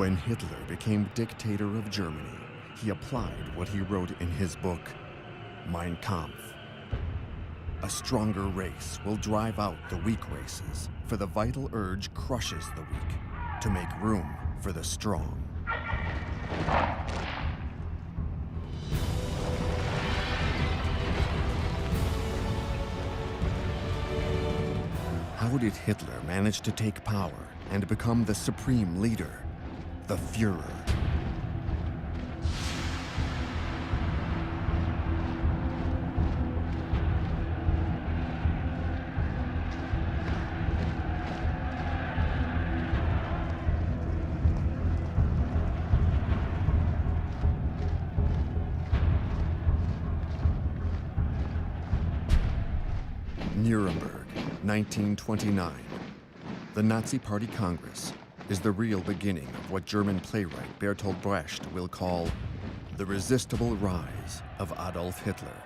When Hitler became dictator of Germany, he applied what he wrote in his book, Mein Kampf. A stronger race will drive out the weak races, for the vital urge crushes the weak to make room for the strong. How did Hitler manage to take power and become the supreme leader, the Führer? Nuremberg, 1929. The Nazi Party Congress is the real beginning of what German playwright Bertolt Brecht will call the resistible rise of Adolf Hitler.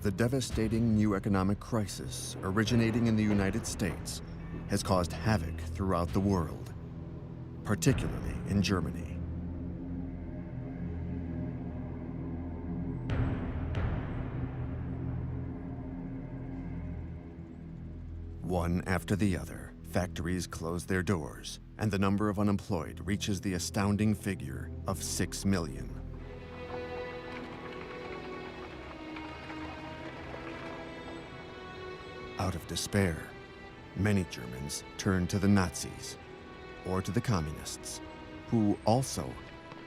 The devastating new economic crisis originating in the United States has caused havoc throughout the world, particularly in Germany. One after the other, factories close their doors, and the number of unemployed reaches the astounding figure of 6 million. Out of despair, many Germans turn to the Nazis or to the communists, who also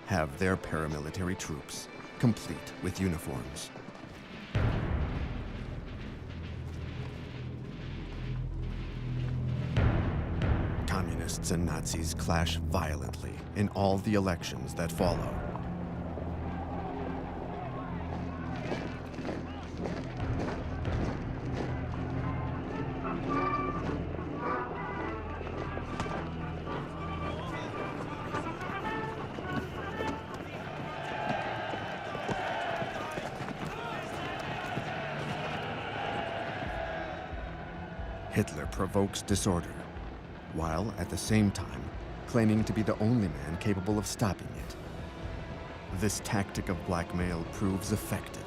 have their paramilitary troops, complete with uniforms. Communists and Nazis clash violently in all the elections that follow. Hitler provokes disorder, while at the same time claiming to be the only man capable of stopping it. This tactic of blackmail proves effective.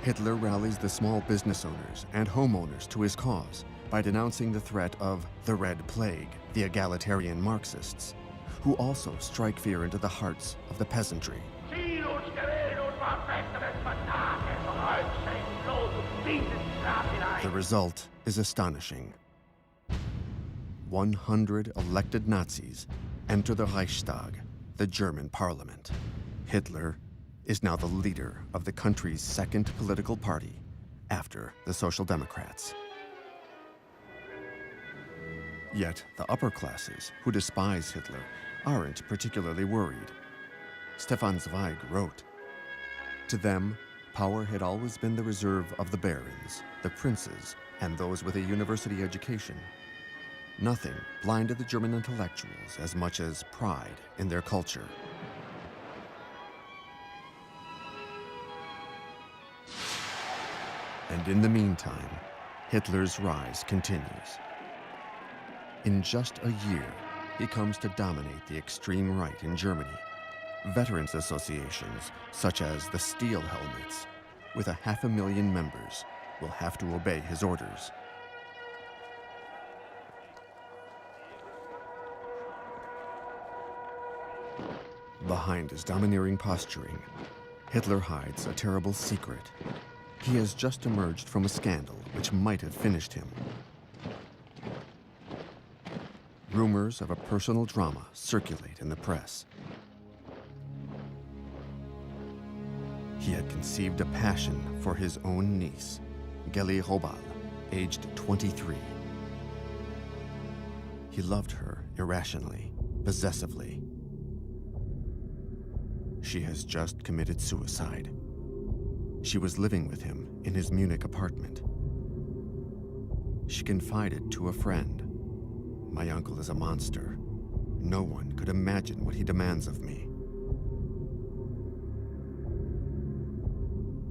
Hitler rallies the small business owners and homeowners to his cause by denouncing the threat of the Red Plague, the egalitarian Marxists, who also strike fear into the hearts of the peasantry. The result is astonishing. 100 elected Nazis enter the Reichstag, the German parliament. Hitler is now the leader of the country's second political party after the Social Democrats. Yet the upper classes who despise Hitler aren't particularly worried. Stefan Zweig wrote, "To them, power had always been the reserve of the barons, the princes, and those with a university education. Nothing blinded the German intellectuals as much as pride in their culture." And in the meantime, Hitler's rise continues. In just a year, he comes to dominate the extreme right in Germany. Veterans associations, such as the Steel Helmets, with 500,000 members, will have to obey his orders. Behind his domineering posturing, Hitler hides a terrible secret. He has just emerged from a scandal which might have finished him. Rumors of a personal drama circulate in the press. He had conceived a passion for his own niece, Geli Robal, aged 23. He loved her irrationally, possessively. She has just committed suicide. She was living with him in his Munich apartment. She confided to a friend, "My uncle is a monster. No one could imagine what he demands of me."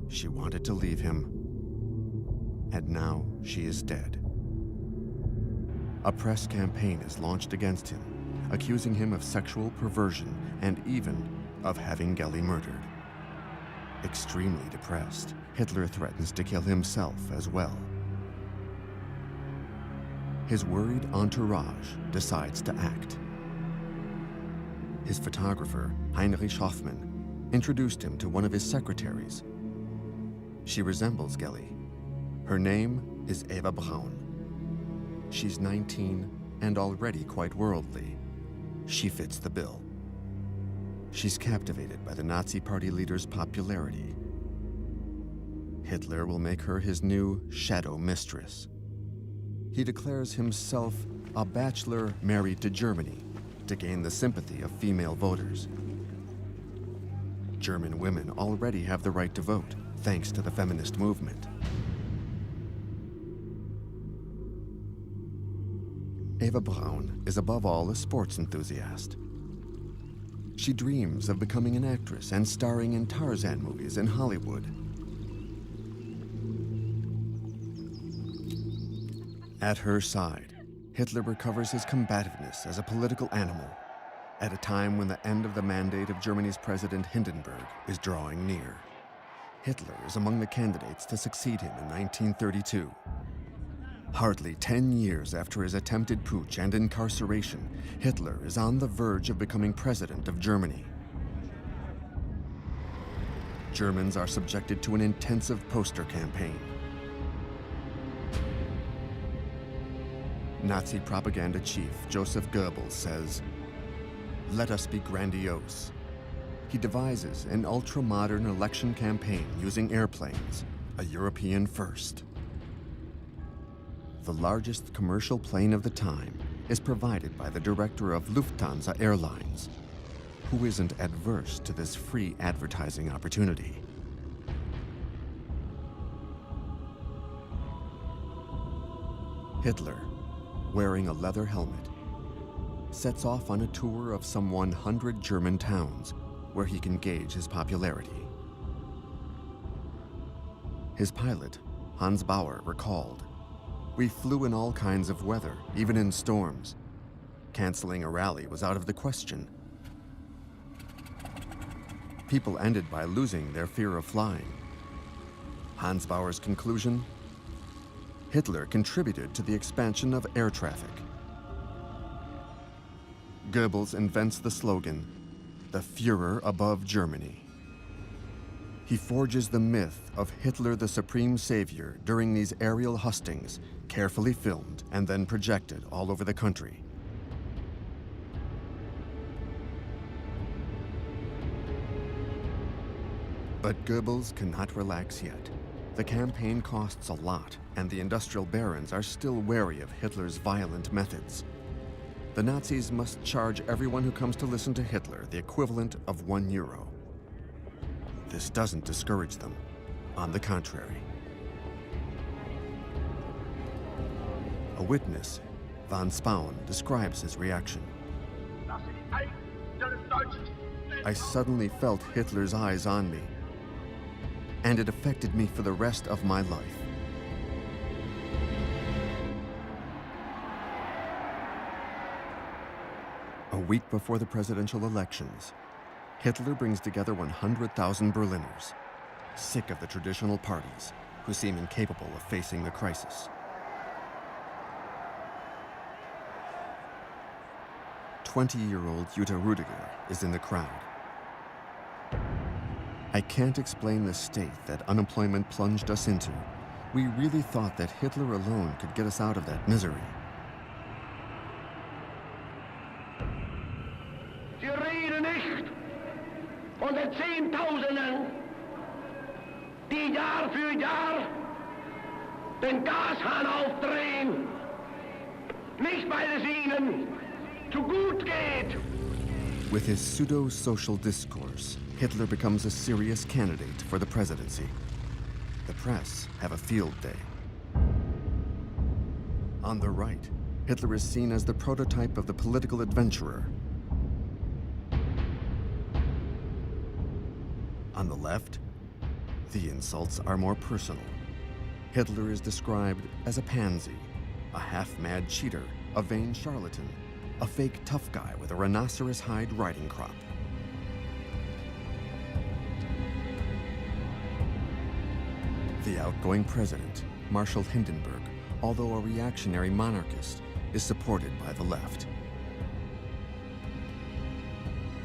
She wanted to leave him, and now she is dead. a press campaign is launched against him, accusing him of sexual perversion and even of having Gelli murdered. Extremely depressed, Hitler threatens to kill himself as well. His worried entourage decides to act. His photographer, Heinrich Hoffmann, introduced him to one of his secretaries. She resembles Gelli. Her name is Eva Braun. She's 19 and already quite worldly. She fits the bill. She's captivated by the Nazi Party leader's popularity. Hitler will make her his new shadow mistress. He declares himself a bachelor married to Germany to gain the sympathy of female voters. German women already have the right to vote, thanks to the feminist movement. Eva Braun is above all a sports enthusiast. She dreams of becoming an actress and starring in Tarzan movies in Hollywood. At her side, Hitler recovers his combativeness as a political animal at a time when the end of the mandate of Germany's President Hindenburg is drawing near. Hitler is among the candidates to succeed him in 1932. Hardly 10 years after his attempted putsch and incarceration, Hitler is on the verge of becoming president of Germany. Germans are subjected to an intensive poster campaign. Nazi propaganda chief Joseph Goebbels says, "Let us be grandiose." He devises an ultra-modern election campaign using airplanes, a European first. The largest commercial plane of the time is provided by the director of Lufthansa Airlines, who isn't adverse to this free advertising opportunity. Hitler, wearing a leather helmet, sets off on a tour of some 100 German towns where he can gauge his popularity. His pilot, Hans Bauer, recalled, "We flew in all kinds of weather, even in storms. Canceling a rally was out of the question. People ended by losing their fear of flying." Hans Bauer's conclusion? Hitler contributed to the expansion of air traffic. Goebbels invents the slogan, "The Führer above Germany." He forges the myth of Hitler the Supreme Savior during these aerial hustings, carefully filmed and then projected all over the country. But Goebbels cannot relax yet. The campaign costs a lot, and the industrial barons are still wary of Hitler's violent methods. The Nazis must charge everyone who comes to listen to Hitler the equivalent of €1. This doesn't discourage them. On the contrary. A witness, von Spaun, describes his reaction. "I suddenly felt Hitler's eyes on me, and it affected me for the rest of my life." A week before the presidential elections, Hitler brings together 100,000 Berliners, sick of the traditional parties, who seem incapable of facing the crisis. 20-year-old Jutta Rüdiger is in the crowd. "I can't explain the state that unemployment plunged us into. We really thought that Hitler alone could get us out of that misery." Sie reden nicht von den Zehntausenden, die Jahr für Jahr den Gashahn aufdrehen, nicht weil es ihnen zu gut geht. With his pseudo-social discourse, Hitler becomes a serious candidate for the presidency. The press have a field day. On the right, Hitler is seen as the prototype of the political adventurer. On the left, the insults are more personal. Hitler is described as a pansy, a half-mad cheater, a vain charlatan, a fake tough guy with a rhinoceros hide riding crop. The outgoing president, Marshal Hindenburg, although a reactionary monarchist, is supported by the left.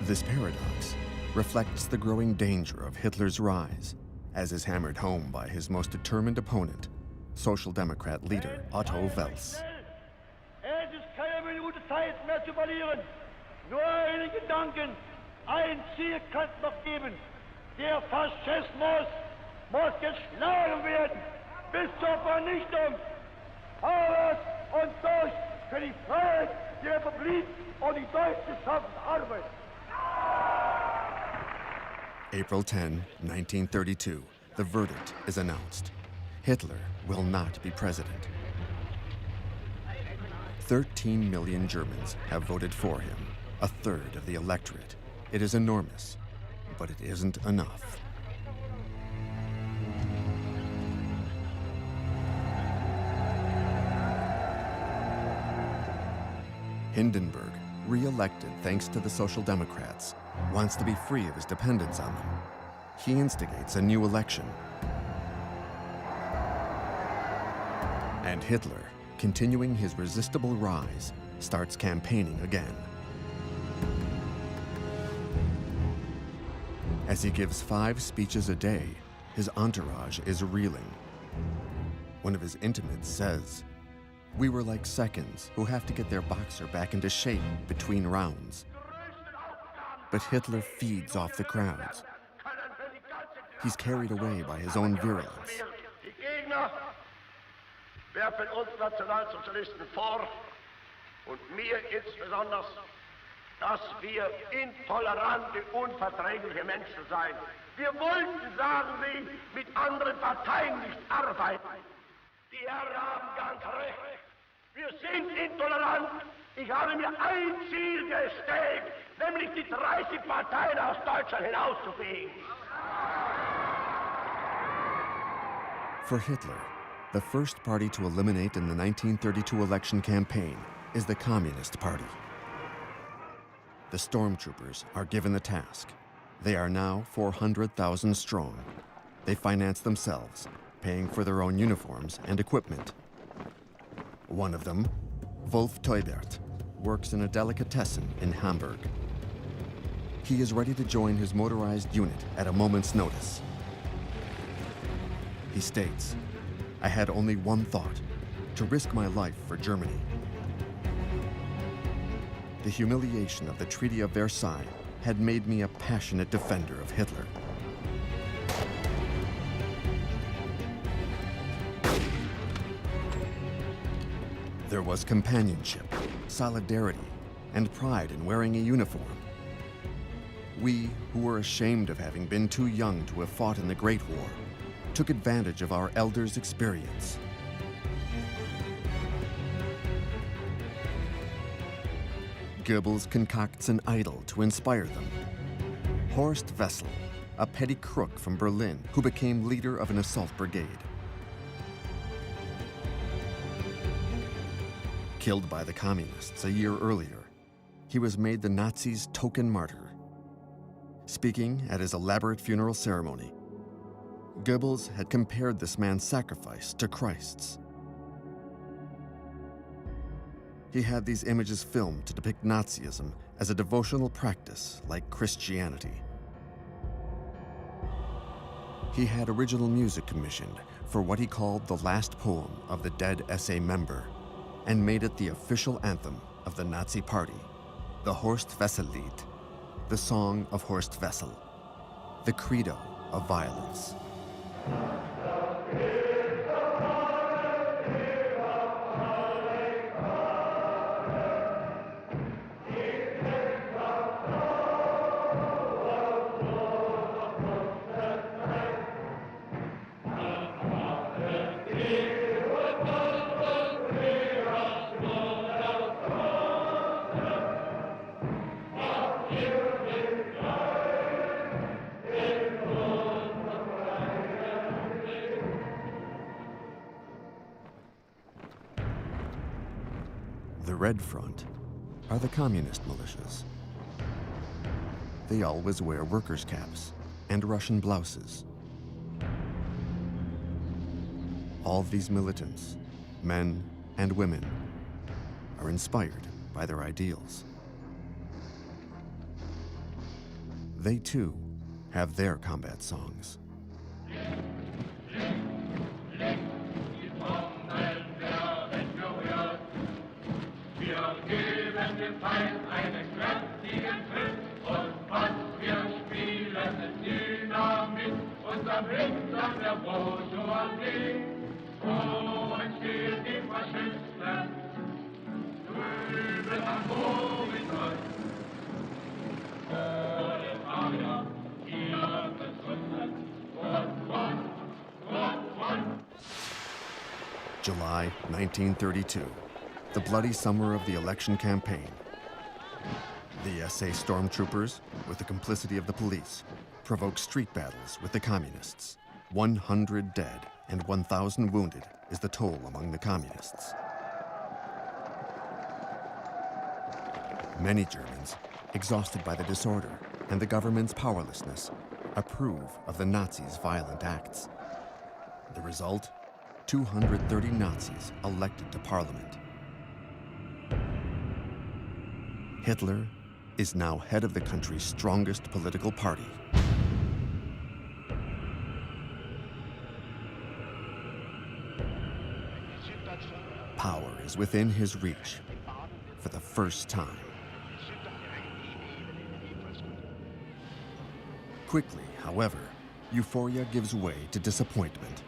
This paradox reflects the growing danger of Hitler's rise, as is hammered home by his most determined opponent, Social Democrat leader Otto Wels. Es ist keine Minute Zeit mehr zu verlieren. Nur einen Gedanken, ein Ziel kann es noch geben. Der Faschismus muss geschlagen werden bis zur Vernichtung. Arbeit und durch für die Freiheit der Republik und die deutsche Arbeit. April 10, 1932, the verdict is announced. Hitler will not be president. 13 million Germans have voted for him, a third of the electorate. It is enormous, but it isn't enough. Hindenburg, re-elected thanks to the Social Democrats, wants to be free of his dependence on them. He instigates a new election. And Hitler, continuing his resistible rise, starts campaigning again. As he gives 5 speeches a day, his entourage is reeling. One of his intimates says, "We were like seconds who have to get their boxer back into shape between rounds." But Hitler feeds off the crowds. He's carried away by his own virulence. Die Gegner werfen uns Nationalsozialisten vor und mir insbesondere, dass wir intolerante, unverträgliche Menschen seien. Wir wollten, sagen sie, mit anderen Parteien nicht arbeiten. Die Herren haben ganz recht. Wir sind intolerant. Ich habe mir ein Ziel gestellt, nämlich die 30 Parteien aus Deutschland hinauszufegen. For Hitler, the first party to eliminate in the 1932 election campaign is the Communist Party. The stormtroopers are given the task. They are now 400,000 strong. They finance themselves, paying for their own uniforms and equipment. One of them, Wolf Teubert, works in a delicatessen in Hamburg. He is ready to join his motorized unit at a moment's notice. He states, "I had only one thought, to risk my life for Germany." The humiliation of the Treaty of Versailles had made me a passionate defender of Hitler. There was companionship, solidarity, and pride in wearing a uniform. We, who were ashamed of having been too young to have fought in the Great War, took advantage of our elders' experience. Goebbels concocts an idol to inspire them. Horst Wessel, a petty crook from Berlin who became leader of an assault brigade. Killed by the communists a year earlier, he was made the Nazis' token martyr. Speaking at his elaborate funeral ceremony, Goebbels had compared this man's sacrifice to Christ's. He had these images filmed to depict Nazism as a devotional practice like Christianity. He had original music commissioned for what he called the last poem of the dead SA member, and made it the official anthem of the Nazi Party, the Horst Wessel-Lied, the Song of Horst Wessel, the credo of violence. red front are the communist militias. They always wear workers' caps and Russian blouses. All these militants, men and women, are inspired by their ideals. They too have their combat songs. July 1932, the bloody summer of the election campaign. The SA stormtroopers, with the complicity of the police, provoke street battles with the communists. 100 dead and 1,000 wounded is the toll among the communists. Many Germans, exhausted by the disorder and the government's powerlessness, approve of the Nazis' violent acts. The result? 230 Nazis elected to parliament. Hitler is now head of the country's strongest political party. Power is within his reach for the first time. Quickly, however, euphoria gives way to disappointment.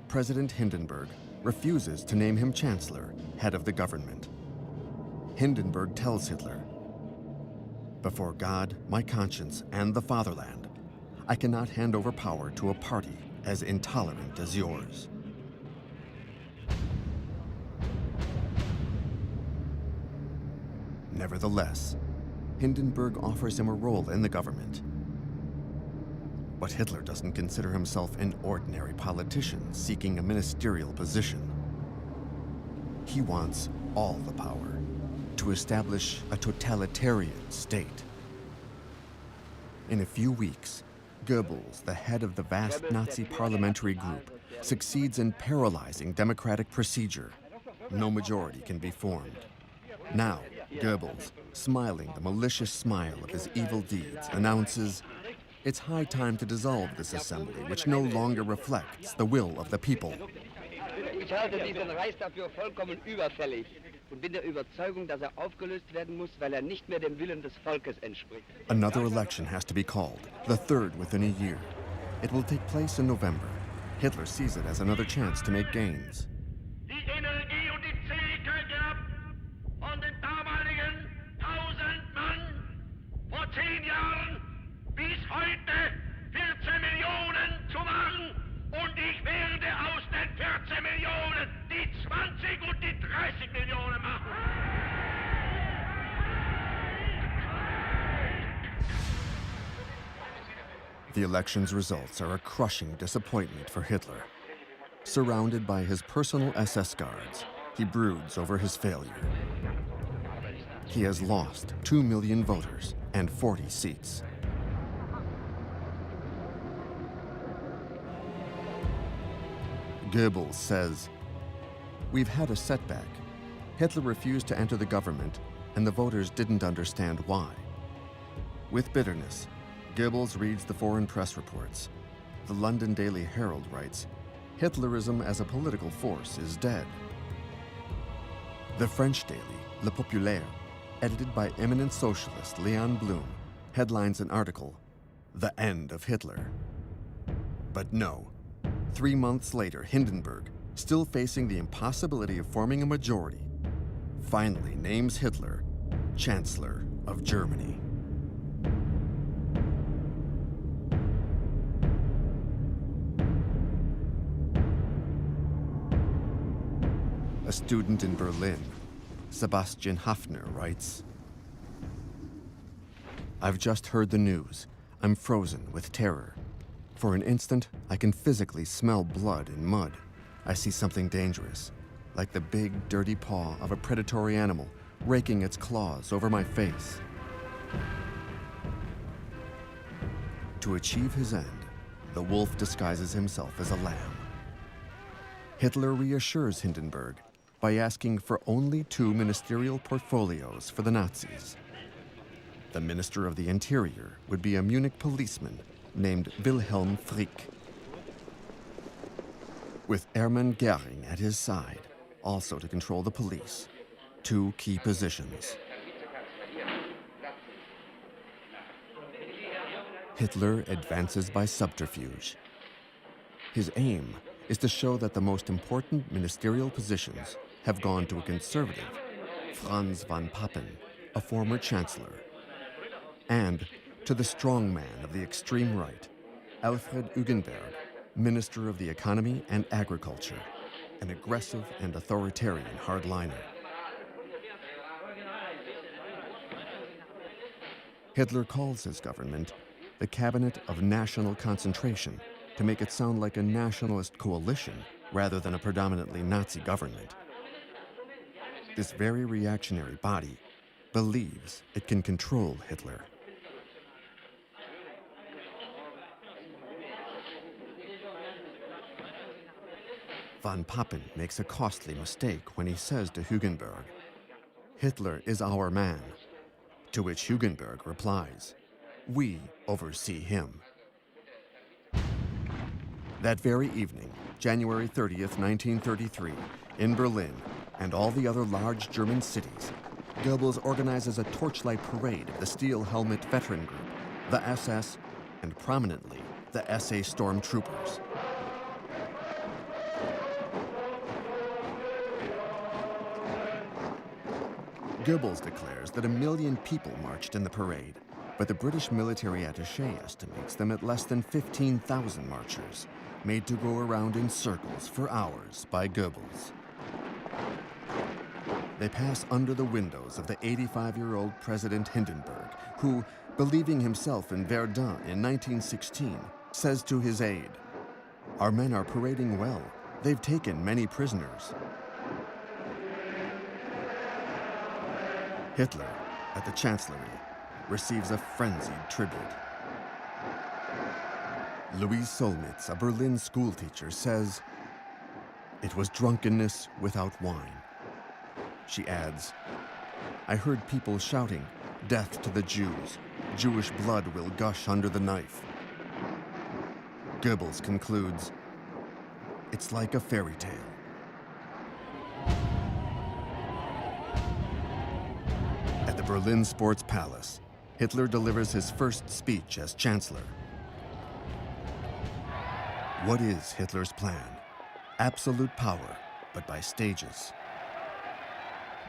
President Hindenburg refuses to name him chancellor, head of the government. Hindenburg tells Hitler, "Before God, my conscience, and the fatherland, I cannot hand over power to a party as intolerant as yours." Nevertheless, Hindenburg offers him a role in the government. But Hitler doesn't consider himself an ordinary politician seeking a ministerial position. He wants all the power to establish a totalitarian state. In a few weeks, Goebbels, the head of the vast Nazi parliamentary group, succeeds in paralyzing democratic procedure. No majority can be formed. Now, Goebbels, smiling the malicious smile of his evil deeds, announces, "It's high time to dissolve this assembly, which no longer reflects the will of the people." Ich halte diesen Reis dafür vollkommen überfällig und bin der Überzeugung, dass aufgelöst werden muss, weil nicht mehr dem Willen des Volkes entspricht. Another election has to be called, the third within a year. It will take place in November. Hitler sees it as another chance to make gains. Die Energie und die Fähigkeit gehabt, von den damaligen 1000 Mann vor 10 Jahren bis heute 14 Millionen zu machen. Und ich werde aus den 14 Millionen die 20 und die 30 Millionen machen. The election's results are a crushing disappointment for Hitler. Surrounded by his personal SS guards, he broods over his failure. He has lost 2 million voters and 40 seats. Goebbels says, "We've had a setback. Hitler refused to enter the government, and the voters didn't understand why." With bitterness, Goebbels reads the foreign press reports. The London Daily Herald writes, "Hitlerism as a political force is dead." The French daily, Le Populaire, edited by eminent socialist Léon Blum, headlines an article, "The End of Hitler." But no. 3 months later, Hindenburg, still facing the impossibility of forming a majority, finally names Hitler Chancellor of Germany. A student in Berlin, Sebastian Hafner, writes, "I've just heard the news. I'm frozen with terror. For an instant, I can physically smell blood and mud. I see something dangerous, like the big, dirty paw of a predatory animal raking its claws over my face. To achieve his end, the wolf disguises himself as a lamb. Hitler reassures Hindenburg by asking for only 2 ministerial portfolios for the Nazis. The Minister of the Interior would be a Munich policeman named Wilhelm Frick, with Hermann Göring at his side, also to control the police, 2 key positions. Hitler advances by subterfuge. His aim is to show that the most important ministerial positions have gone to a conservative, Franz von Papen, a former chancellor, and to the strong man of the extreme right, Alfred Hugenberg, Minister of the Economy and Agriculture, an aggressive and authoritarian hardliner. Hitler calls his government the Cabinet of National Concentration to make it sound like a nationalist coalition rather than a predominantly Nazi government. This very reactionary body believes it can control Hitler. Von Papen makes a costly mistake when he says to Hugenberg, "Hitler is our man," to which Hugenberg replies, "We oversee him." That very evening, January 30th, 1933, in Berlin and all the other large German cities, Goebbels organizes a torchlight parade of the Steel Helmet Veteran Group, the SS, and prominently, the SA Stormtroopers. Goebbels declares that 1 million people marched in the parade, but the British military attaché estimates them at less than 15,000 marchers, made to go around in circles for hours by Goebbels. They pass under the windows of the 85-year-old President Hindenburg, who, believing himself in Verdun in 1916, says to his aide, "Our men are parading well. They've taken many prisoners." Hitler, at the Chancellery, receives a frenzied tribute. Louise Solmitz, a Berlin schoolteacher, says, "It was drunkenness without wine." She adds, "I heard people shouting, 'Death to the Jews. Jewish blood will gush under the knife.'" Goebbels concludes, "It's like a fairy tale." At the Berlin Sports Palace, Hitler delivers his first speech as Chancellor. What is Hitler's plan? Absolute power, but by stages.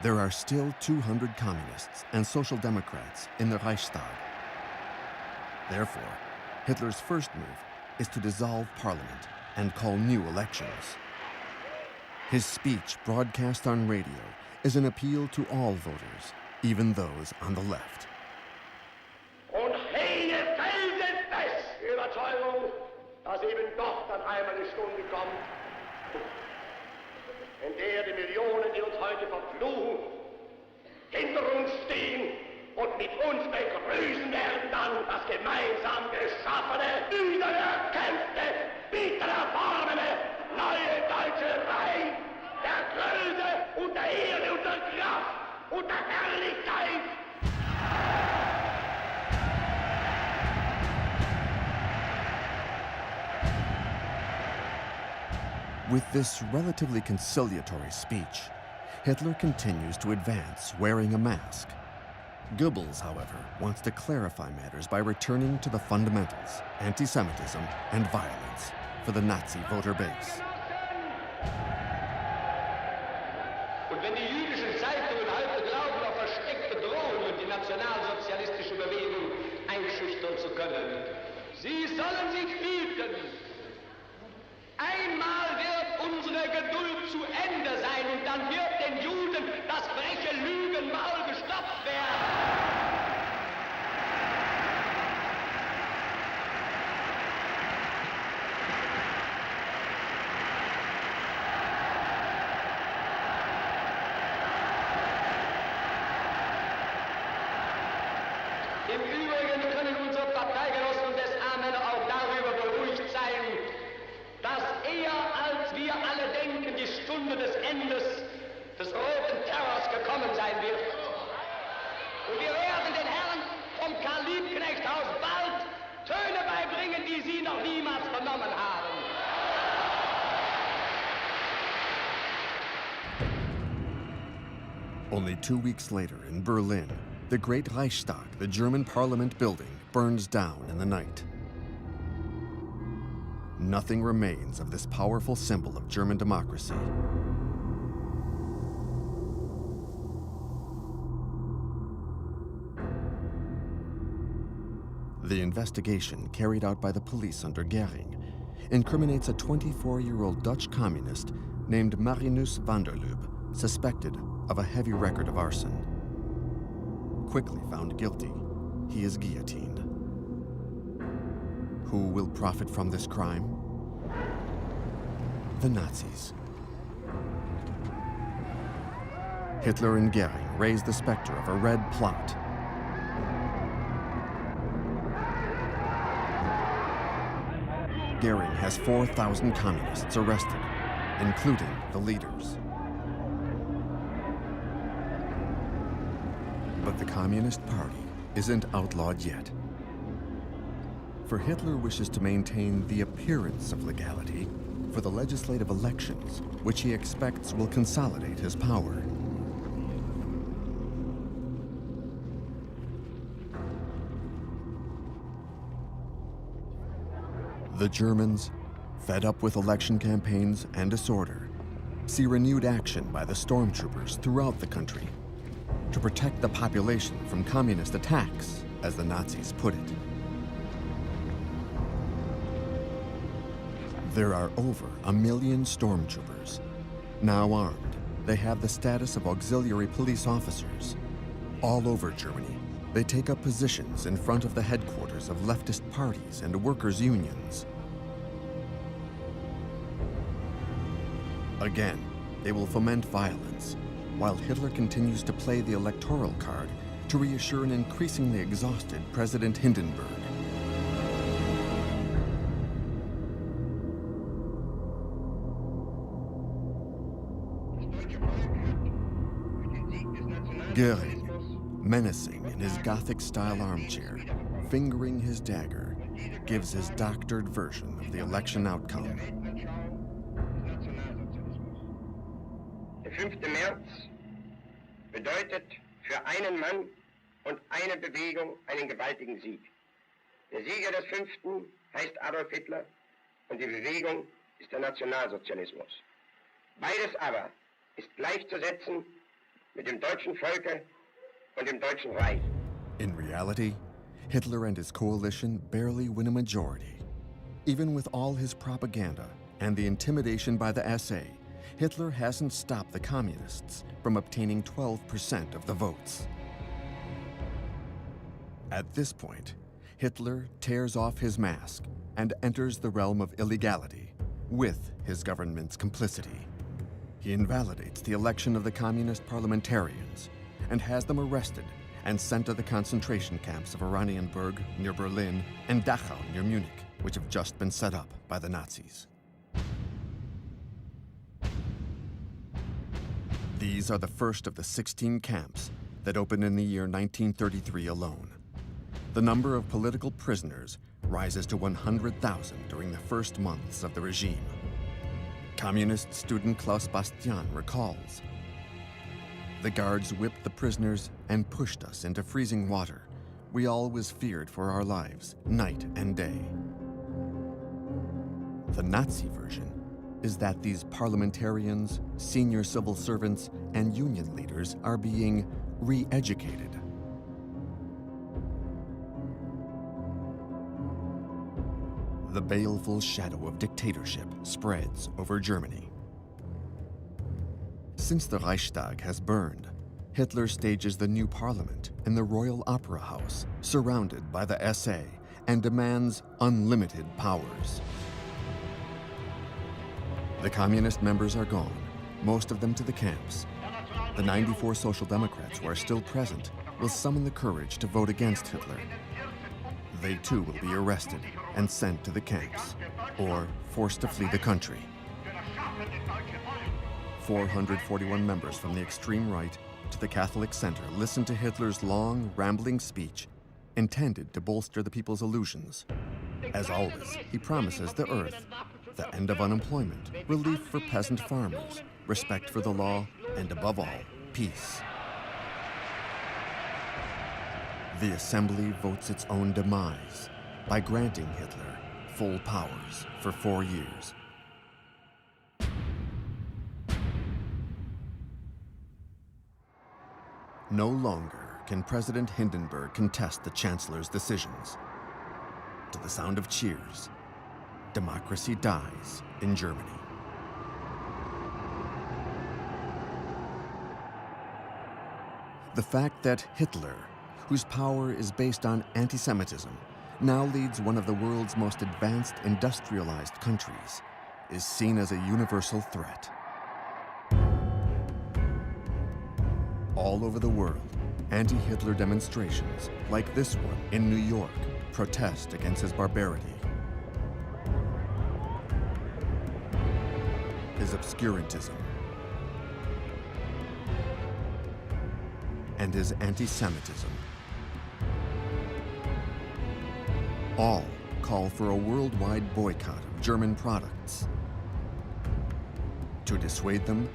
There are still 200 communists and social democrats in the Reichstag. Therefore, Hitler's first move is to dissolve parliament and call new elections. His speech, broadcast on radio, is an appeal to all voters, even those on the left. Und jede feldet fest die Überzeugung, dass eben doch dann einmal die Stunde kommt, in der die Millionen, die uns heute verfluchen, hinter uns stehen und mit uns begrüßen werden dann das gemeinsam geschaffene, wiedererkämpfte, wiedererworbene neue deutsche Reich der Größe und der Ehre und der Kraft und der Herrlichkeit. With this relatively conciliatory speech, Hitler continues to advance wearing a mask. Goebbels, however, wants to clarify matters by returning to the fundamentals, anti-Semitism and violence, for the Nazi voter base. Und wenn die jüdischen Zeitungen heute glauben, auf versteckte Drohungen die nationalsozialistische Bewegung einschüchtern zu können, sie sollen sich hüten. Einmal wird unsere Geduld zu Ende sein und dann wird den Juden das freche Lügenmaul gestopft werden. Übrigen können unsere Parteigenossen und SA-Männer auch darüber beruhigt sein, dass eher als wir alle denken, die Stunde des Endes des roten Terrors gekommen sein wird. Und wir werden den Herren vom Karl-Liebknecht-Haus bald Töne beibringen, die sie noch niemals vernommen haben. Only 2 weeks later in Berlin, the Great Reichstag, the German parliament building, burns down in the night. Nothing remains of this powerful symbol of German democracy. The investigation carried out by the police under Göring incriminates a 24-year-old Dutch communist named Marinus van der Lubbe, suspected of a heavy record of arson. Quickly found guilty, he is guillotined. Who will profit from this crime? The Nazis. Hitler and Göring raise the specter of a red plot. Göring has 4,000 communists arrested, including the leaders. But the Communist Party isn't outlawed yet. For Hitler wishes to maintain the appearance of legality for the legislative elections, which he expects will consolidate his power. The Germans, fed up with election campaigns and disorder, see renewed action by the stormtroopers throughout the country to protect the population from communist attacks, as the Nazis put it. There are over 1 million stormtroopers. Now armed, they have the status of auxiliary police officers. All over Germany, they take up positions in front of the headquarters of leftist parties and workers' unions. Again, they will foment violence, while Hitler continues to play the electoral card to reassure an increasingly exhausted President Hindenburg. Göring, menacing in his Gothic-style armchair, fingering his dagger, gives his doctored version of the election outcome. Der 5. März bedeutet für einen Mann und eine Bewegung einen gewaltigen Sieg. Der Sieger des 5. heißt Adolf Hitler und die Bewegung ist der Nationalsozialismus. Beides aber ist gleichzusetzen mit dem deutschen Volke und dem Deutschen Reich. In reality, Hitler and his coalition barely win a majority. Even with all his propaganda and the intimidation by the SA, Hitler hasn't stopped the communists from obtaining 12% of the votes. At this point, Hitler tears off his mask and enters the realm of illegality with his government's complicity. He invalidates the election of the communist parliamentarians and has them arrested and sent to the concentration camps of Oranienburg near Berlin and Dachau near Munich, which have just been set up by the Nazis. These are the first of the 16 camps that opened in the year 1933 alone. The number of political prisoners rises to 100,000 during the first months of the regime. Communist student Klaus Bastian recalls, "The guards whipped the prisoners and pushed us into freezing water. We always feared for our lives, night and day." The Nazi version is that these parliamentarians, senior civil servants, and union leaders are being re-educated. The baleful shadow of dictatorship spreads over Germany. Since the Reichstag has burned, Hitler stages the new parliament in the Royal Opera House, surrounded by the SA, and demands unlimited powers. The communist members are gone, most of them to the camps. The 94 Social Democrats who are still present will summon the courage to vote against Hitler. They too will be arrested and sent to the camps, or forced to flee the country. 441 members from the extreme right to the Catholic center listened to Hitler's long, rambling speech intended to bolster the people's illusions. As always, he promises the earth, the end of unemployment, relief for peasant farmers, respect for the law, and above all, peace. The assembly votes its own demise by granting Hitler full powers for 4 years. No longer can President Hindenburg contest the Chancellor's decisions. To the sound of cheers, democracy dies in Germany. The fact that Hitler, whose power is based on anti-Semitism, now leads one of the world's most advanced industrialized countries, is seen as a universal threat. All over the world, anti-Hitler demonstrations, like this one in New York, protest against his barbarity, his obscurantism, and his anti-Semitism. All call for a worldwide boycott of German products. To dissuade them,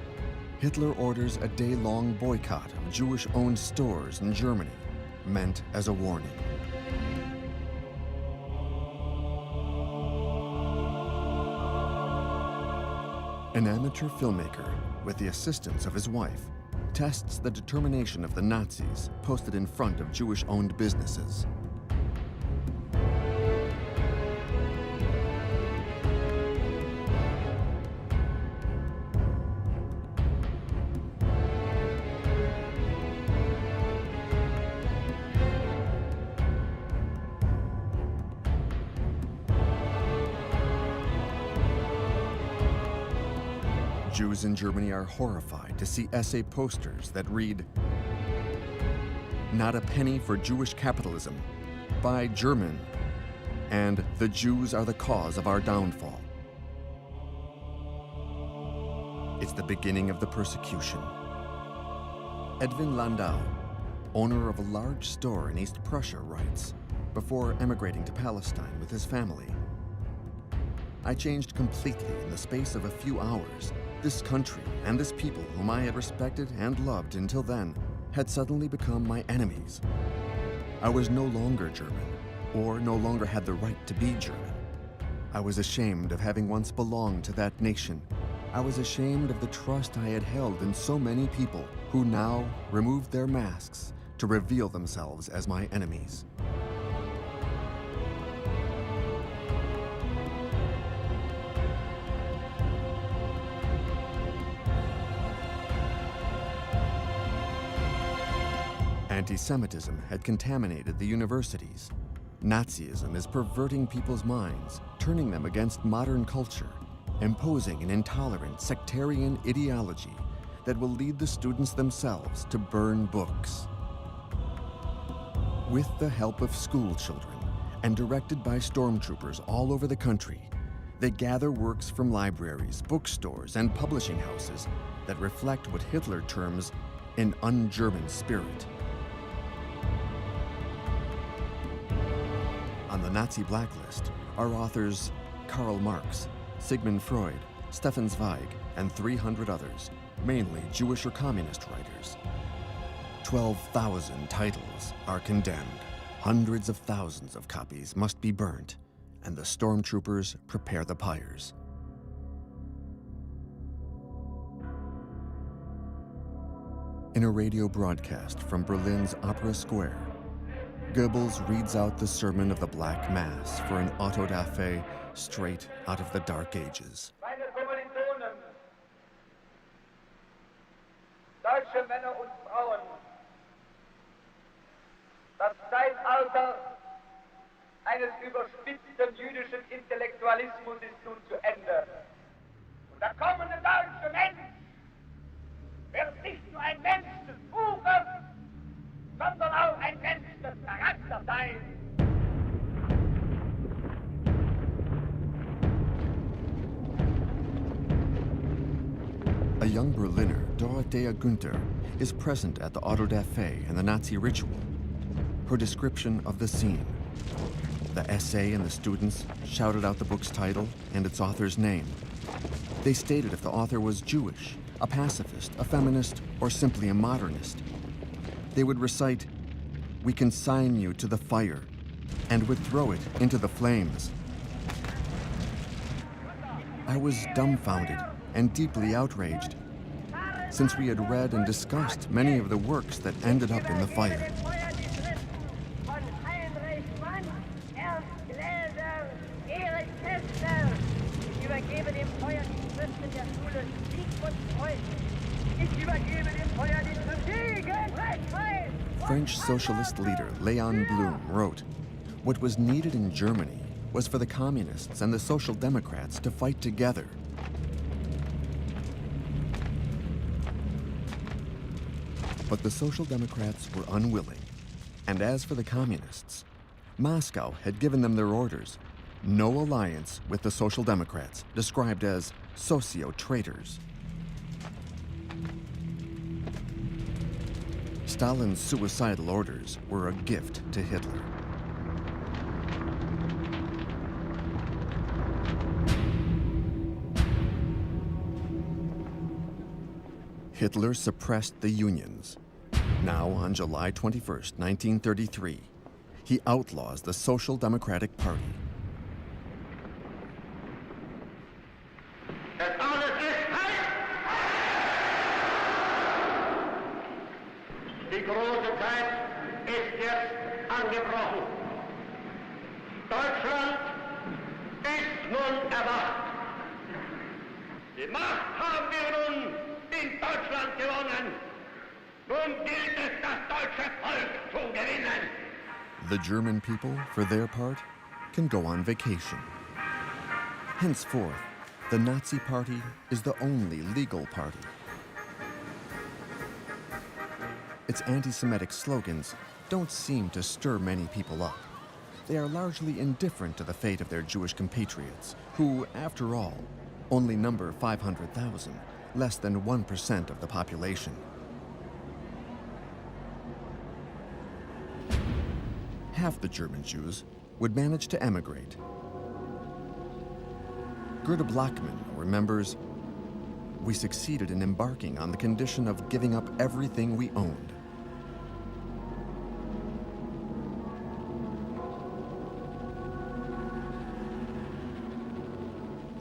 Hitler orders a day-long boycott of Jewish-owned stores in Germany, meant as a warning. An amateur filmmaker, with the assistance of his wife, tests the determination of the Nazis posted in front of Jewish-owned businesses. Jews in Germany are horrified to see essay posters that read, "Not a penny for Jewish capitalism, buy German," and "The Jews are the cause of our downfall." It's the beginning of the persecution. Edwin Landau, owner of a large store in East Prussia, writes, before emigrating to Palestine with his family, "I changed completely in the space of a few hours. This country and this people whom I had respected and loved until then had suddenly become my enemies. I was no longer German, or no longer had the right to be German. I was ashamed of having once belonged to that nation. I was ashamed of the trust I had held in so many people who now removed their masks to reveal themselves as my enemies." Anti-Semitism had contaminated the universities. Nazism is perverting people's minds, turning them against modern culture, imposing an intolerant sectarian ideology that will lead the students themselves to burn books. With the help of school children and directed by stormtroopers all over the country, they gather works from libraries, bookstores, and publishing houses that reflect what Hitler terms an un-German spirit. On the Nazi blacklist are authors Karl Marx, Sigmund Freud, Stefan Zweig, and 300 others, mainly Jewish or communist writers. 12,000 titles are condemned. Hundreds of thousands of copies must be burnt, and the stormtroopers prepare the pyres. In a radio broadcast from Berlin's Opera Square, Goebbels reads out the sermon of the Black Mass for an auto-da-fe straight out of the Dark Ages. Meine Kommilitonen, deutsche Männer und Frauen, das Zeitalter eines überspitzten jüdischen Intellektualismus ist nun zu Ende. Und der kommende deutsche Mensch wird nicht nur ein Mensch des Buches, sondern auch ein Mensch des Charakters sein. A young Berliner, Dorothea Günther, is present at the auto da fe and the Nazi ritual. Her description of the scene. The essay and the students shouted out the book's title and its author's name. They stated if the author was Jewish, a pacifist, a feminist, or simply a modernist. They would recite, "We consign you to the fire," and would throw it into the flames. I was dumbfounded and deeply outraged, since we had read and discussed many of the works that ended up in the fire. French socialist leader Léon Blum wrote, "What was needed in Germany was for the communists and the social democrats to fight together." But the social democrats were unwilling. And as for the communists, Moscow had given them their orders: no alliance with the social democrats, described as socio-traitors. Stalin's suicidal orders were a gift to Hitler. Hitler suppressed the unions. Now, on July 21st, 1933, he outlaws the Social Democratic Party. Die große Zeit ist jetzt angebrochen. Deutschland ist nun erwacht. Die Macht haben wir nun in Deutschland gewonnen. Nun gilt es, das deutsche Volk zu gewinnen. The German people, for their part, can go on vacation. Henceforth, the Nazi Party is the only legal party. Its anti-Semitic slogans don't seem to stir many people up. They are largely indifferent to the fate of their Jewish compatriots, who, after all, only number 500,000, less than 1% of the population. Half the German Jews would manage to emigrate. Gerda Blockman remembers, "We succeeded in embarking on the condition of giving up everything we owned."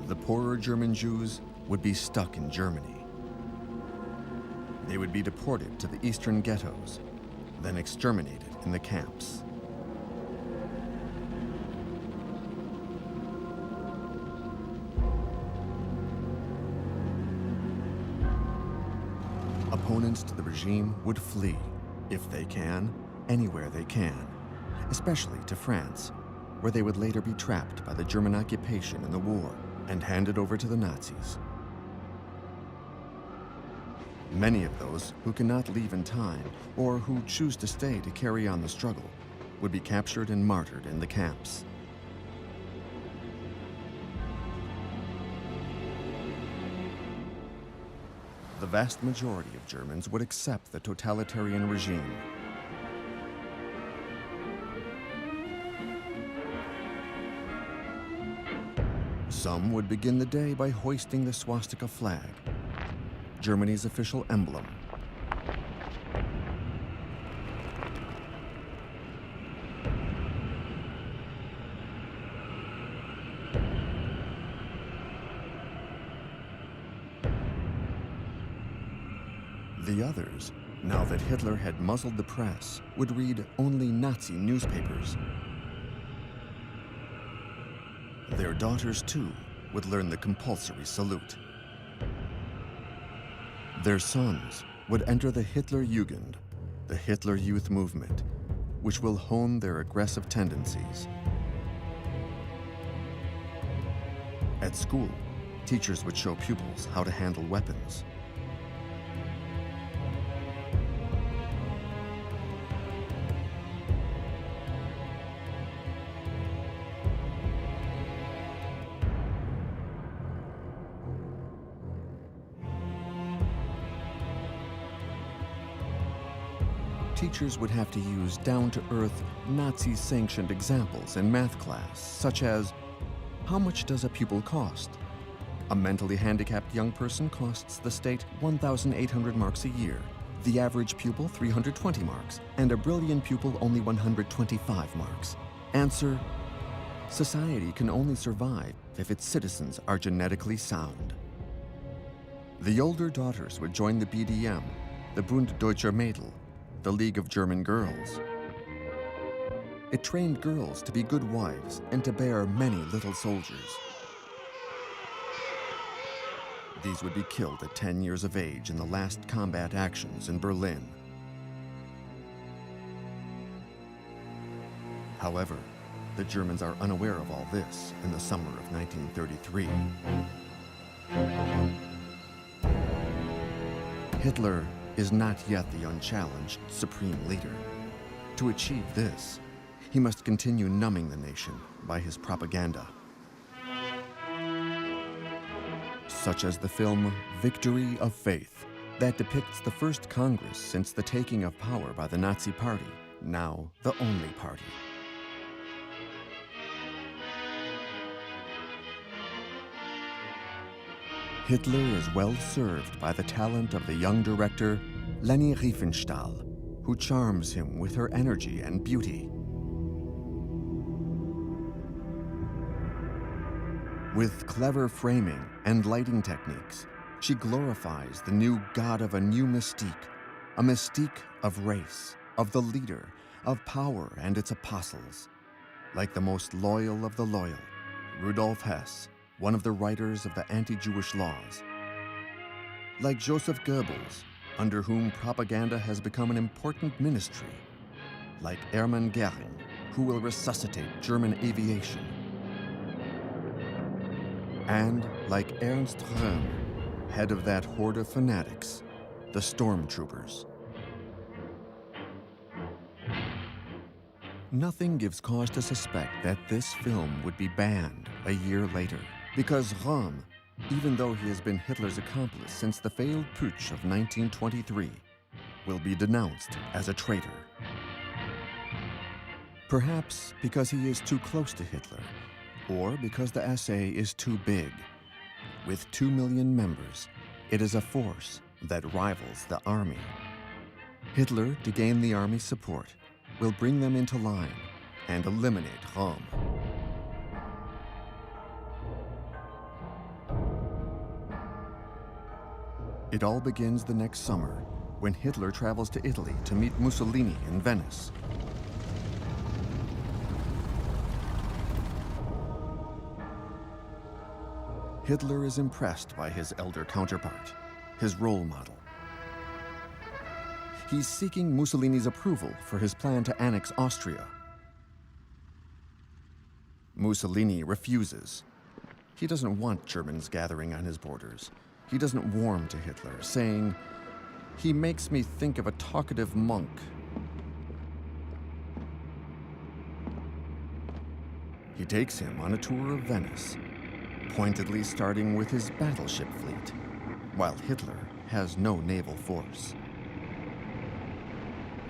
The poorer German Jews would be stuck in Germany. They would be deported to the eastern ghettos, then exterminated in the camps. Opponents to the regime would flee, if they can, anywhere they can, especially to France, where they would later be trapped by the German occupation in the war and handed over to the Nazis. Many of those who cannot leave in time or who choose to stay to carry on the struggle would be captured and martyred in the camps. The vast majority of Germans would accept the totalitarian regime. Some would begin the day by hoisting the swastika flag, Germany's official emblem. The others, now that Hitler had muzzled the press, would read only Nazi newspapers. Their daughters, too, would learn the compulsory salute. Their sons would enter the Hitler Jugend, the Hitler Youth Movement, which will hone their aggressive tendencies. At school, teachers would show pupils how to handle weapons. teachers would have to use down-to-earth, Nazi-sanctioned examples in math class, such as, how much does a pupil cost? A mentally handicapped young person costs the state 1,800 marks a year, the average pupil 320 marks, and a brilliant pupil only 125 marks. Answer: society can only survive if its citizens are genetically sound. The older daughters would join the BDM, the Bund Deutscher Mädel, the League of German Girls. It trained girls to be good wives and to bear many little soldiers. These would be killed at 10 years of age in the last combat actions in Berlin. However, the Germans are unaware of all this in the summer of 1933. Hitler is not yet the unchallenged supreme leader. To achieve this, he must continue numbing the nation by his propaganda. Such as the film Victory of Faith, that depicts the first Congress since the taking of power by the Nazi Party, now the only party. Hitler is well served by the talent of the young director Leni Riefenstahl, who charms him with her energy and beauty. With clever framing and lighting techniques, she glorifies the new god of a new mystique, a mystique of race, of the leader, of power and its apostles. Like the most loyal of the loyal, Rudolf Hess, one of the writers of the anti-Jewish laws. Like Joseph Goebbels, under whom propaganda has become an important ministry. Like Hermann Goering, who will resuscitate German aviation. And like Ernst Röhm, head of that horde of fanatics, the stormtroopers. Nothing gives cause to suspect that this film would be banned a year later, because Röhm, even though he has been Hitler's accomplice since the failed putsch of 1923, will be denounced as a traitor. Perhaps because he is too close to Hitler, or because the SA is too big. With 2 million members, it is a force that rivals the army. Hitler, to gain the army's support, will bring them into line and eliminate Röhm. It all begins the next summer when Hitler travels to Italy to meet Mussolini in Venice. Hitler is impressed by his elder counterpart, his role model. He's seeking Mussolini's approval for his plan to annex Austria. Mussolini refuses. He doesn't want Germans gathering on his borders. He doesn't warm to Hitler, saying, "He makes me think of a talkative monk." He takes him on a tour of Venice, pointedly starting with his battleship fleet, while Hitler has no naval force.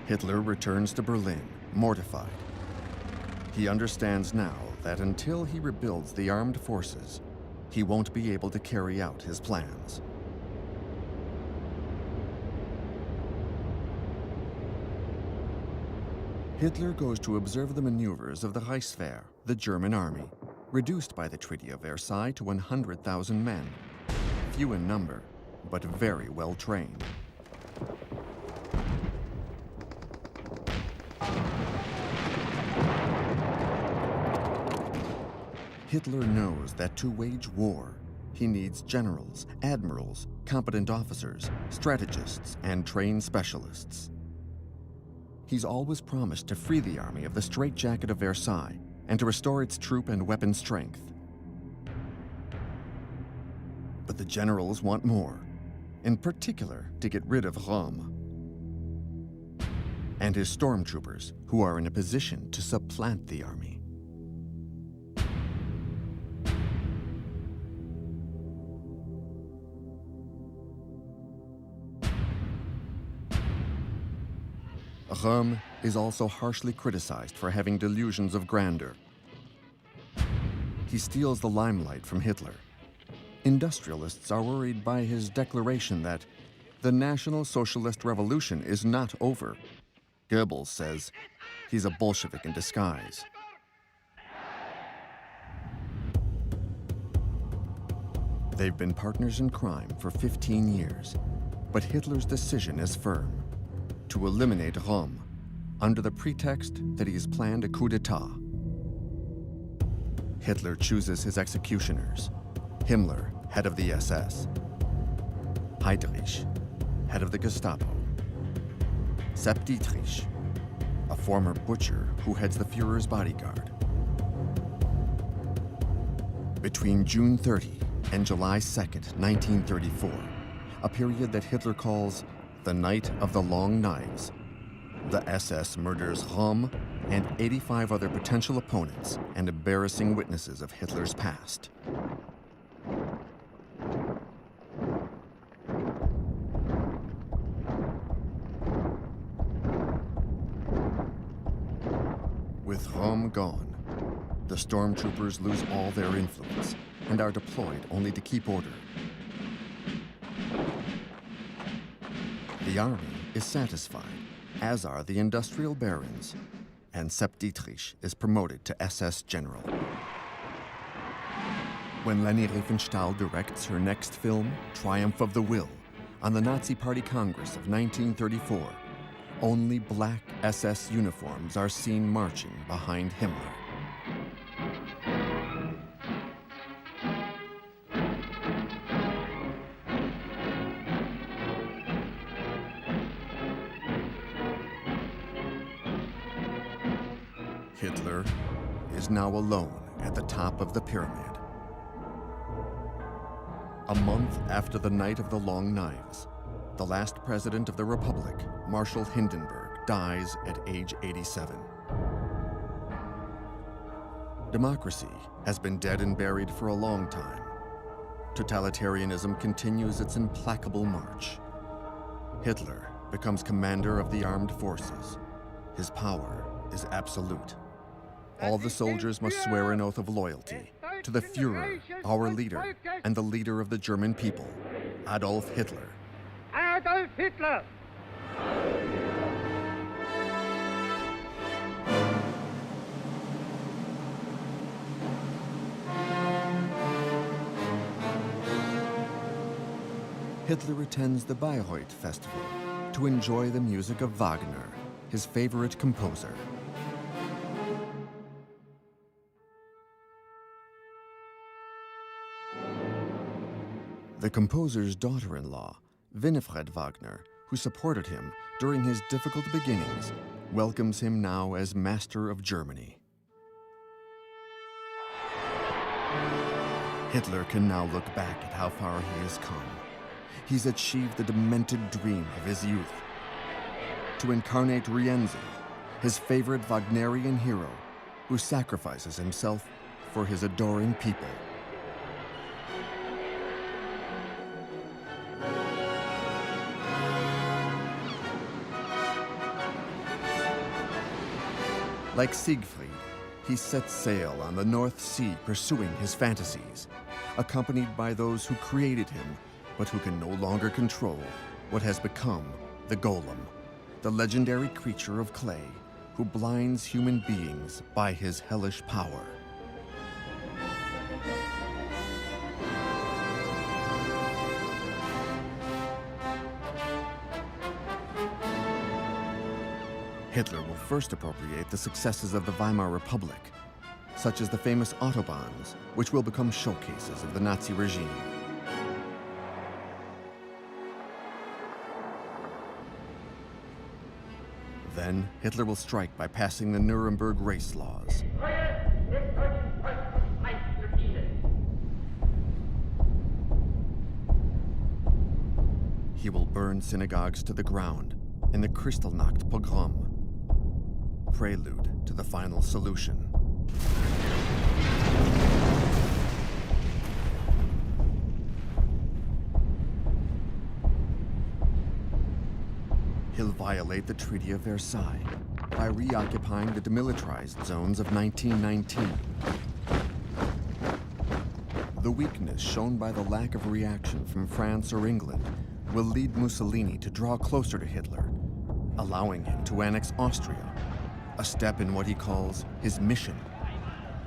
Hitler returns to Berlin, mortified. He understands now that until he rebuilds the armed forces, he won't be able to carry out his plans. Hitler goes to observe the maneuvers of the Reichswehr, the German army, reduced by the Treaty of Versailles to 100,000 men, few in number, but very well trained. Hitler knows that to wage war, he needs generals, admirals, competent officers, strategists, and trained specialists. He's always promised to free the army of the straitjacket of Versailles and to restore its troop and weapon strength. But the generals want more, in particular to get rid of Röhm and his stormtroopers, who are in a position to supplant the army. Röhm is also harshly criticized for having delusions of grandeur. He steals the limelight from Hitler. Industrialists are worried by his declaration that the National Socialist Revolution is not over. Goebbels says he's a Bolshevik in disguise. They've been partners in crime for 15 years, but Hitler's decision is firm: to eliminate Röhm under the pretext that he has planned a coup d'etat. Hitler chooses his executioners: Himmler, head of the SS; Heydrich, head of the Gestapo; Sepp Dietrich, a former butcher who heads the Führer's bodyguard. Between June 30 and July 2nd, 1934, a period that Hitler calls the Night of the Long Knives, the SS murders Röhm and 85 other potential opponents and embarrassing witnesses of Hitler's past. With Röhm gone, the stormtroopers lose all their influence and are deployed only to keep order. The army is satisfied, as are the industrial barons, and Sepp Dietrich is promoted to SS general. When Leni Riefenstahl directs her next film, Triumph of the Will, on the Nazi Party Congress of 1934, only black SS uniforms are seen marching behind Himmler. Hitler is now alone at the top of the pyramid. A month after the Night of the Long Knives, the last president of the Republic, Marshal Hindenburg, dies at age 87. Democracy has been dead and buried for a long time. Totalitarianism continues its implacable march. Hitler becomes commander of the armed forces. His power is absolute. All the soldiers must swear an oath of loyalty to the Führer, our leader, and the leader of the German people, Adolf Hitler. Adolf Hitler! Hitler attends the Bayreuth Festival to enjoy the music of Wagner, his favorite composer. The composer's daughter-in-law, Winifred Wagner, who supported him during his difficult beginnings, welcomes him now as master of Germany. Hitler can now look back at how far he has come. He's achieved the demented dream of his youth: to incarnate Rienzi, his favorite Wagnerian hero, who sacrifices himself for his adoring people. Like Siegfried, he sets sail on the North Sea pursuing his fantasies, accompanied by those who created him, but who can no longer control what has become the Golem, the legendary creature of clay who blinds human beings by his hellish power. Hitler will first appropriate the successes of the Weimar Republic, such as the famous Autobahns, which will become showcases of the Nazi regime. Then, Hitler will strike by passing the Nuremberg race laws. He will burn synagogues to the ground in the Kristallnacht pogrom, prelude to the final solution. He'll violate the Treaty of Versailles by reoccupying the demilitarized zones of 1919. The weakness shown by the lack of reaction from France or England will lead Mussolini to draw closer to Hitler, allowing him to annex Austria, a step in what he calls his mission,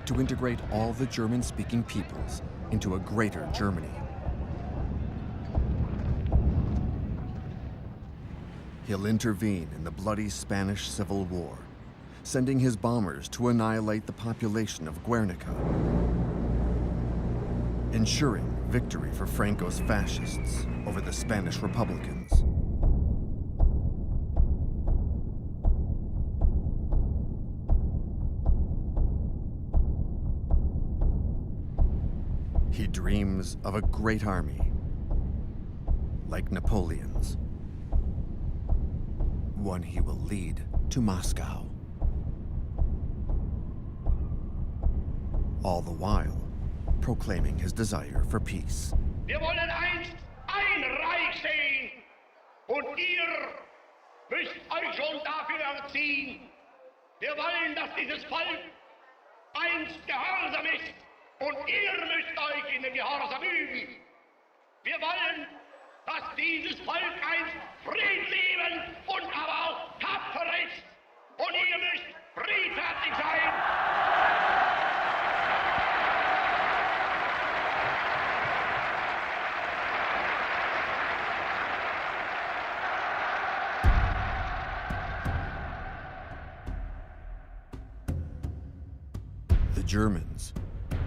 to integrate all the German-speaking peoples into a greater Germany. He'll intervene in the bloody Spanish Civil War, sending his bombers to annihilate the population of Guernica, ensuring victory for Franco's fascists over the Spanish Republicans. He dreams of a great army, like Napoleon's. One he will lead to Moscow. All the while, proclaiming his desire for peace. Wir wollen einst ein Reich sehen und ihr müsst euch schon dafür erziehen. Wir wollen, dass dieses Volk einst gehorsam ist und ihr müsst euch in den Gehorsam üben. Wir wollen, dass dieses Volk einst friedliebend und aber auch tapfer ist und ihr müsst friedfertig sein. The Germans,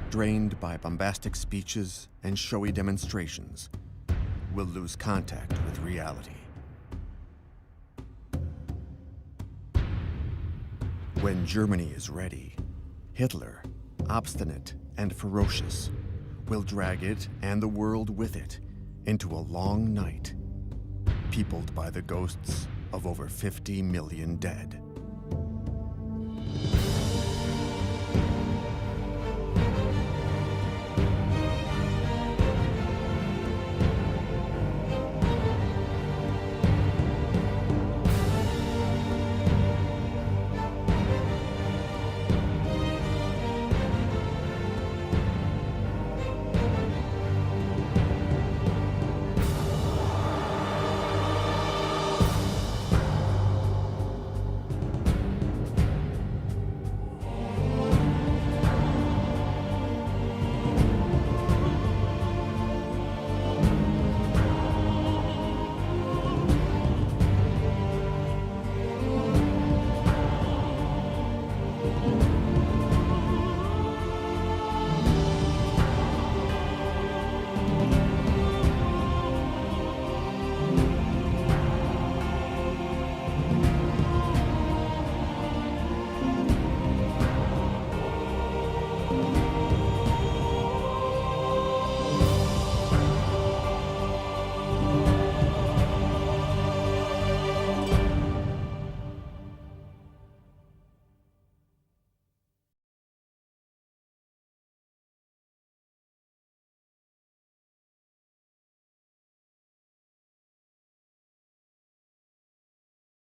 drained by bombastic speeches and showy demonstrations, will lose contact with reality. When Germany is ready, Hitler, obstinate and ferocious, will drag it and the world with it into a long night, peopled by the ghosts of over 50 million dead.